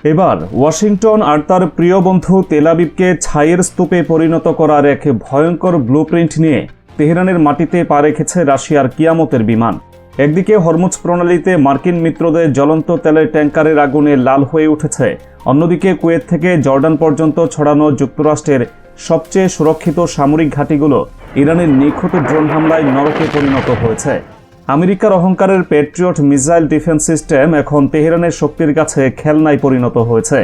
এবার ওয়াশিংটন আর তার প্রিয় বন্ধু তেল আবিবকে ছাইয়ের স্তূপে পরিণত করার এক ভয়ঙ্কর ব্লুপ্রিন্ট নিয়ে তেহরানের মাটিতে পা রেখেছে রাশিয়ার কিয়ামতের বিমান। একদিকে হরমুজ প্রণালীতে মার্কিন মিত্রদের জ্বলন্ত তেলের ট্যাঙ্কারের আগুনে লাল হয়ে উঠেছে, অন্যদিকে কুয়েত থেকে জর্ডান পর্যন্ত ছড়ানো যুক্তরাষ্ট্রের সবচেয়ে সুরক্ষিত সামরিক ঘাঁটিগুলো ইরানের নিখুঁত ড্রোন হামলায় নরকে পরিণত হয়েছে। আমেরিকার অহংকারের প্যাট্রিয়ট মিসাইল ডিফেন্স সিস্টেম এখন তেহরানের শক্তির কাছে খেলনায় পরিণত হয়েছে।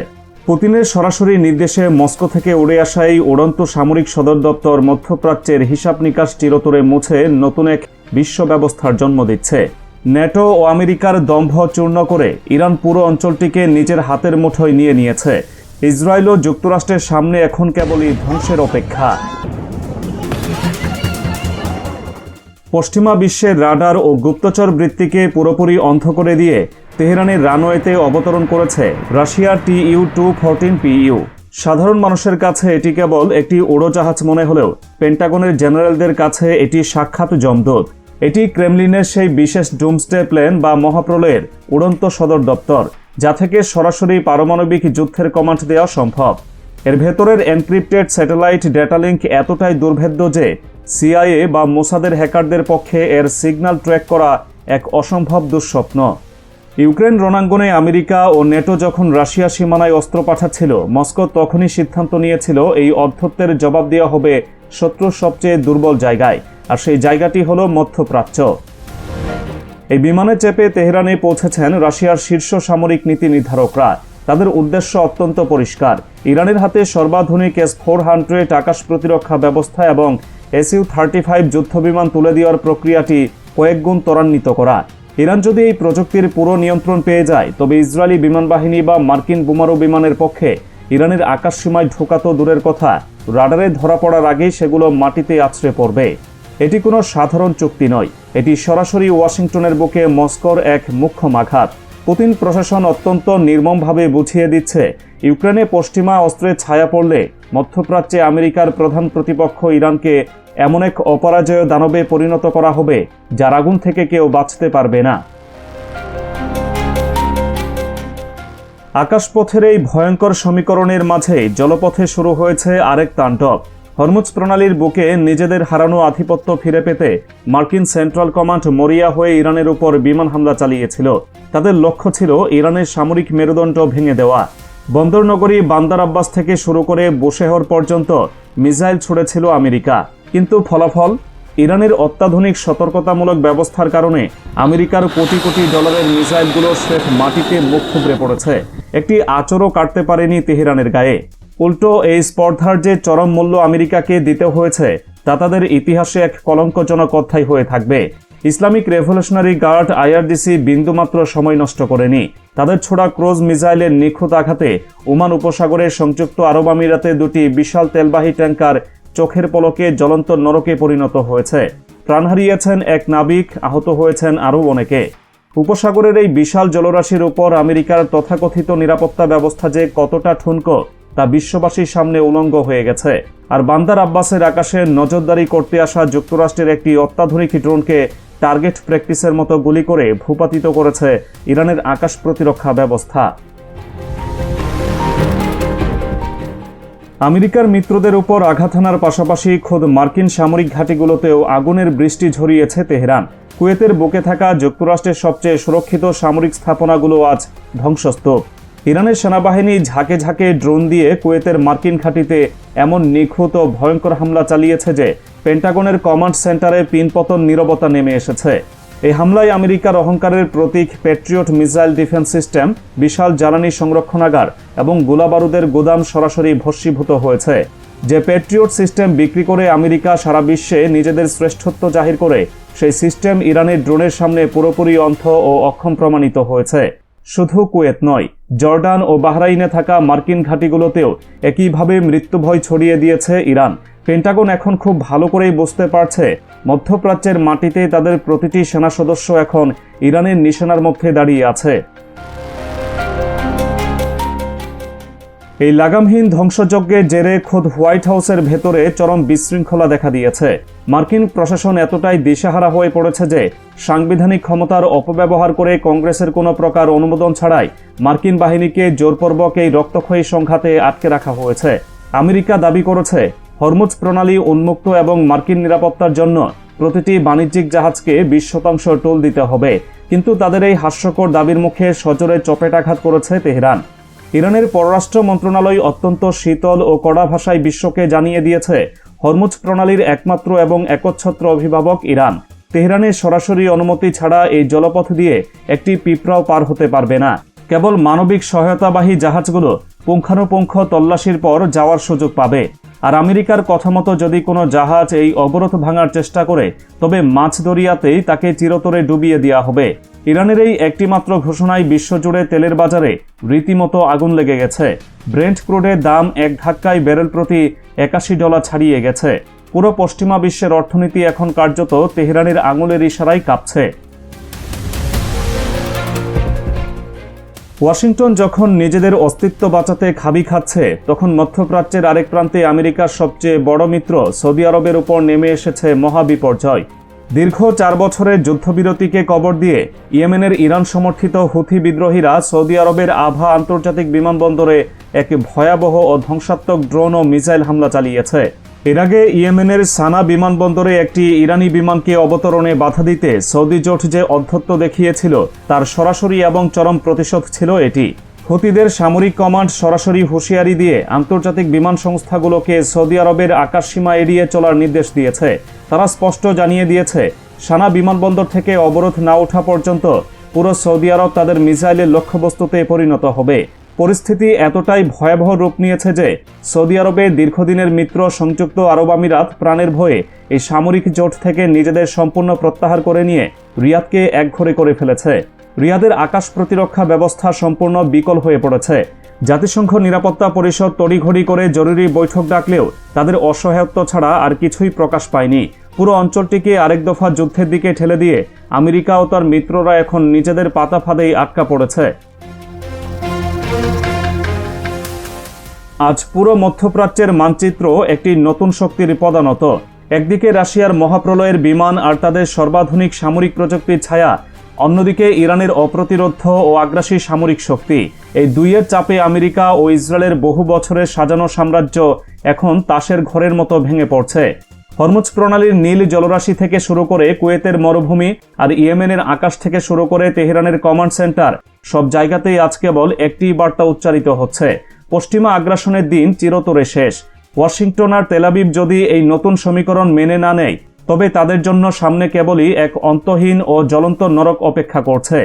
পুতিনের সরাসরি নির্দেশে মস্কো থেকে উড়ে আসা এই উড়ন্ত সামরিক সদর দপ্তর মধ্যপ্রাচ্যের হিসাব নিকাশ চিরতরে মুছে নতুন এক বিশ্ব ব্যবস্থার জন্ম দিচ্ছে। ন্যাটো ও আমেরিকার দম্ভ চূর্ণ করে ইরান পুরো অঞ্চলটিকে নিজের হাতের মুঠোয় নিয়ে নিয়েছে। ইসরায়েল ও যুক্তরাষ্ট্রের সামনে এখন কেবলই ধ্বংসের অপেক্ষা। পশ্চিমা বিশ্বের রাডার ও গুপ্তচর বৃত্তিকে পুরোপুরি অন্ধ করে দিয়ে তেহরানের রানওয়েতে অবতরণ করেছে রাশিয়ার TU-214PU। সাধারণ মানুষের কাছে এটি কেবল একটি উড়োজাহাজ মনে হলেও পেন্টাগনের জেনারেলদের কাছে এটি সাক্ষাৎ যমদূত। এটি ক্রেমলিনের সেই বিশেষ ডুমসডে প্লেন বা মহাপ্রলয়ের উড়ন্ত সদর দপ্তর, যা থেকে সরাসরি পারমাণবিক যুদ্ধের কমান্ড দেওয়া সম্ভব। এর ভেতরের এনক্রিপ্টেড স্যাটেলাইট ডেটা লিঙ্ক এতটাই দুর্ভেদ্য যে CIA বা মোসাদের হ্যাকারদের পক্ষে এর সিগন্যাল ট্র্যাক করা এক অসম্ভব দুঃস্বপ্ন। ইউক্রেন রণাঙ্গনে আমেরিকা ও নেটো যখন রাশিয়া সীমানায় অস্ত্র পাঠাচ্ছিল, মস্কো তখনই সিদ্ধান্ত নিয়েছিল এই অধ্যত্বের জবাব দেওয়া হবে শত্রুর সবচেয়ে দুর্বল জায়গায়, আর সেই জায়গাটি হল মধ্যপ্রাচ্য। এই বিমানে চেপে তেহরানে পৌঁছেছেন রাশিয়ার শীর্ষ সামরিক নীতি নির্ধারকরা। তাদের উদ্দেশ্য অত্যন্ত পরিষ্কার: ইরানের হাতে সর্বাধুনিক S-400 আকাশ প্রতিরক্ষা ব্যবস্থা এবং Su-35 যুদ্ধবিমান তুলে দেওয়ার প্রক্রিয়াটি কয়েকগুণ ত্বরান্বিত করা। ইরান যদি এই প্রযুক্তির পুরো নিয়ন্ত্রণ পেয়ে যায়, তবে ইসরায়েলি বিমান বাহিনী বা মার্কিন বোমারু বিমানের পক্ষে ইরানের আকাশসীমায় ঢোকা তো দূরের কথা, রাডারে ধরা পড়ার আগেই সেগুলো মাটিতে আছড়ে পড়বে। এটি কোনো সাধারণ চুক্তি নয়, এটি সরাসরি ওয়াশিংটনের বুকে মস্কোর এক মুখ্য আঘাত। পুতিন প্রশাসন অত্যন্ত নির্মমভাবে বুঝিয়ে দিচ্ছে, ইউক্রেনে পশ্চিমা অস্ত্রের ছায়া পড়লে মধ্যপ্রাচ্যে আমেরিকার প্রধান প্রতিপক্ষ ইরানকে এমন এক অপরাজয় দানবে পরিণত করা হবে যার আগুন থেকে কেউ বাঁচতে পারবে না। আকাশপথের এই ভয়ঙ্কর সমীকরণের মাঝে জলপথে শুরু হয়েছে আরেক তাণ্ডব। হরমুজ প্রণালীর বুকে নিজেদের হারানো আধিপত্য ফিরে পেতে মার্কিন সেন্ট্রাল কমান্ড মরিয়া হয়ে ইরানের উপর বিমান হামলা চালিয়েছিল। তাদের লক্ষ্য ছিল ইরানের সামরিক মেরুদণ্ড ভেঙে দেওয়া। বন্দরনগরী বান্দার আব্বাস থেকে শুরু করে বুশেহর পর্যন্ত মিসাইল ছুড়েছিল আমেরিকা, কিন্তু ফলাফল? ইরানের অত্যাধুনিক সতর্কতামূলক ব্যবস্থার কারণে আমেরিকার কোটি কোটি ডলারের মিসাইলগুলো স্রেফ মাটিতে মুখ থুবড়ে পড়েছে। একটি আঁচড়ও কাটতে পারেনি তেহরানের গায়ে। উল্টো এই স্পর্ধার যে চরম মূল্য আমেরিকাকে দিতে হয়েছে, তা তাদের ইতিহাসে এক কলঙ্কজনক অধ্যায় হয়ে থাকবে। ইসলামিক রেভলিউশনারি গার্ড IRGC বিন্দুমাত্র সময় নষ্ট করেনি। তাদের ছোড়া ক্রুজ মিসাইলের নিখুঁত আঘাতে ওমান উপসাগরের সংযুক্ত আরব আমিরাতে দুটি বিশাল তেলবাহী ট্যাঙ্কার চোখের পলকে জ্বলন্ত নরকে পরিণত হয়েছে। প্রাণ হারিয়েছেন এক নাবিক, আহত হয়েছেন আরও অনেকে। উপসাগরের এই বিশাল জলরাশির উপর আমেরিকার তথাকথিত নিরাপত্তা ব্যবস্থা যে কতটা ঠুনকো তা বিশ্ববাসীর সামনে উলঙ্গ হয়ে গেছে। আর বান্দার আব্বাসের আকাশে নজরদারি করতে আসা যুক্তরাষ্ট্রের একটি অত্যাধুনিক ড্রোনকে টার্গেট প্র্যাকটিসের মতো গুলি করে ভূপাতিত করেছে ইরানের আকাশ প্রতিরক্ষা ব্যবস্থা। আমেরিকার মিত্রদের উপর আঘাত হানার পাশাপাশি খোদ মার্কিন সামরিক ঘাঁটিগুলোতেও আগুনের বৃষ্টি ঝরিয়েছে তেহরান। কুয়েতের বুকে থাকা যুক্তরাষ্ট্রের সবচেয়ে সুরক্ষিত সামরিক স্থাপনাগুলো আজ ধ্বংসস্তূপ। ইরানের সেনাবাহিনী ঝাঁকে ঝাঁকে ড্রোন দিয়ে কুয়েতের মার্কিন ঘাঁটিতে এমন নিখুঁত ও ভয়ঙ্কর হামলা চালিয়েছে যে পেন্টাগনের কমান্ড সেন্টারে পিনপতন নীরবতা নেমে এসেছে। এই হামলায় আমেরিকার অহংকারের প্রতীক প্যাট্রিয়ট মিসাইল ডিফেন্স সিস্টেম, বিশাল জ্বালানি সংরক্ষণাগার এবং গোলাবারুদের গুদাম সরাসরি ভস্মীভূত হয়েছে। যে প্যাট্রিয়ট সিস্টেম বিক্রি করে আমেরিকা সারা বিশ্বে নিজেদের শ্রেষ্ঠত্ব জাহির করে, সেই সিস্টেম ইরানের ড্রোনের সামনে পুরোপুরি অন্ধ ও অক্ষম প্রমাণিত হয়েছে। শুধু কুয়েত নয়, জর্ডান ও বাহরাইনে থাকা মার্কিন ঘাঁটিগুলোতেও একইভাবে মৃত্যুভয় ছড়িয়ে দিয়েছে ইরান। পেন্টাগন এখন খুব ভালো করেই বুঝতে পারছে, মধ্যপ্রাচ্যের মাটিতে তাদের প্রতিটি সেনা সদস্য এখন ইরানের নিশানার মধ্যে দাঁড়িয়ে আছে। এই লাগামহীন ধ্বংসযজ্ঞের জেরে খোদ হোয়াইট হাউসের ভেতরে চরম বিশৃঙ্খলা দেখা দিয়েছে। মার্কিন প্রশাসন এতটাই দিশেহারা হয়ে পড়েছে যে সাংবিধানিক ক্ষমতার অপব্যবহার করে কংগ্রেসের কোনো প্রকার অনুমোদন ছাড়াই মার্কিন বাহিনীকে জোরপূর্বক এই রক্তক্ষয়ী সংঘাতে আটকে রাখা হয়েছে। আমেরিকা দাবি করেছে হরমুজ প্রণালী উন্মুক্ত এবং মার্কিন নিরাপত্তার জন্য প্রতিটি বাণিজ্যিক জাহাজকে 20% টোল দিতে হবে, কিন্তু তাদের এই হাস্যকর দাবির মুখে সজোরে চপেটাঘাত করেছে তেহরান। ইরানের পররাষ্ট্র মন্ত্রণালয় অত্যন্ত শীতল ও কড়া ভাষায় বিশ্বকে জানিয়ে দিয়েছে হরমুজ প্রণালীর একমাত্র এবং একচ্ছত্র অভিভাবক ইরান। তেহরানের সরাসরি অনুমতি ছাড়া এই জলপথ দিয়ে একটি পিঁপড়াও পার হতে পারবে না। কেবল মানবিক সহায়তাবাহী জাহাজগুলো পুঙ্খানুপুঙ্খ তল্লাশির পর যাওয়ার সুযোগ পাবে। আর আমেরিকার কথা মতো যদি কোনো জাহাজ এই অবরোধ ভাঙার চেষ্টা করে তবে মাঝ দরিয়াতেই তাকে চিরতরে ডুবিয়ে দেওয়া হবে। ইরানের এই একটিমাত্র ঘোষণায় বিশ্বজুড়ে তেলের বাজারে রীতিমতো আগুন লেগে গেছে। ব্রেন্ট ক্রুডের দাম এক ধাক্কায় ব্যারেল প্রতি $81 ছাড়িয়ে গেছে। পুরো পশ্চিমা বিশ্বের অর্থনীতি এখন কার্যত তেহরানের আঙুলের ইশারায় কাঁপছে। ওয়াশিংটন যখন নিজেদের অস্তিত্ব বাঁচাতে খাবি খাচ্ছে, তখন মধ্যপ্রাচ্যের আরেক প্রান্তে আমেরিকার সবচেয়ে বড় মিত্র সৌদি আরবের উপর নেমে এসেছে মহাবিপর্যয়। দীর্ঘ 4 বছরের যুদ্ধবিরতিকে কবর দিয়ে ইয়েমেনের ইরান সমর্থিত হুথি বিদ্রোহীরা সৌদি আরবের আভা আন্তর্জাতিক বিমানবন্দরে এক ভয়াবহ ও ধ্বংসাত্মক ড্রোন ও মিসাইল হামলা চালিয়েছে। এর আগে ইয়েমেনের সানা বিমানবন্দরে একটি ইরানি বিমানকে অবতরণে বাধা দিতে সৌদি জোট যে অধ্যত্ব দেখিয়েছিল তার সরাসরি এবং চরম প্রতিশোধ ছিল এটি। হুতিদের সামরিক কমান্ড সরাসরি হুঁশিয়ারি দিয়ে আন্তর্জাতিক বিমান সংস্থাগুলোকে সৌদি আরবের আকাশসীমা এড়িয়ে চলার নির্দেশ দিয়েছে। তারা স্পষ্ট জানিয়ে দিয়েছে সানা বিমানবন্দর থেকে অবরোধ না ওঠা পর্যন্ত পুরো সৌদি আরব তাদের মিসাইলের লক্ষ্যবস্তুতে পরিণত হবে। পরিস্থিতি এতটাই ভয়াবহ রূপ নিয়েছে যে সৌদি আরবের দীর্ঘদিনের মিত্র সংযুক্ত আরব আমিরাত প্রাণের ভয়ে এই সামরিক জোট থেকে নিজেদের সম্পূর্ণ প্রত্যাহার করে নিয়ে রিয়াদকে একঘরে করে ফেলেছে। রিয়াদের আকাশ প্রতিরক্ষা ব্যবস্থা সম্পূর্ণ বিকল হয়ে পড়েছে। জাতিসংঘ নিরাপত্তা পরিষদ তড়িঘড়ি করে জরুরি বৈঠক ডাকলেও তাদের অসহায়ত্ব ছাড়া আর কিছুই প্রকাশ পায়নি। পুরো অঞ্চলটিকে আরেক দফা যুদ্ধের দিকে ঠেলে দিয়ে আমেরিকা ও তার মিত্ররা এখন নিজেদের পাতা ফাঁদেই আটকা পড়েছে। আজ পুরো মধ্যপ্রাচ্যের মানচিত্র একটি নতুন শক্তির পদানত। একদিকে রাশিয়ার মহাপ্রলয়ের বিমান আর তাদের সর্বাধুনিক সামরিক প্রযুক্তির ছায়া, অন্যদিকে ইরানের অপ্রতিরোধ্য ও আগ্রাসী সামরিক শক্তি। এই দুইয়ের চাপে আমেরিকা ও ইসরায়েলের বহু বছরের সাজানো সাম্রাজ্য এখন তাসের ঘরের মতো ভেঙে পড়ছে। হরমুজ প্রণালীর নীল জলরাশি থেকে শুরু করে কুয়েতের মরুভূমি আর ইয়েমেনের আকাশ থেকে শুরু করে তেহরানের কমান্ড সেন্টার, সব জায়গাতেই আজ কেবল একটি বার্তা উচ্চারিত হচ্ছে, পশ্চিমা আগ্রাসনের দিন চিরতরে শেষ। ওয়াশিংটন আর তেলাবিব যদি এই নতুন সমীকরণ মেনে না নেয় তবে তাদের জন্য সামনে কেবলই এক অন্তহীন ও জ্বলন্ত নরক অপেক্ষা করছে।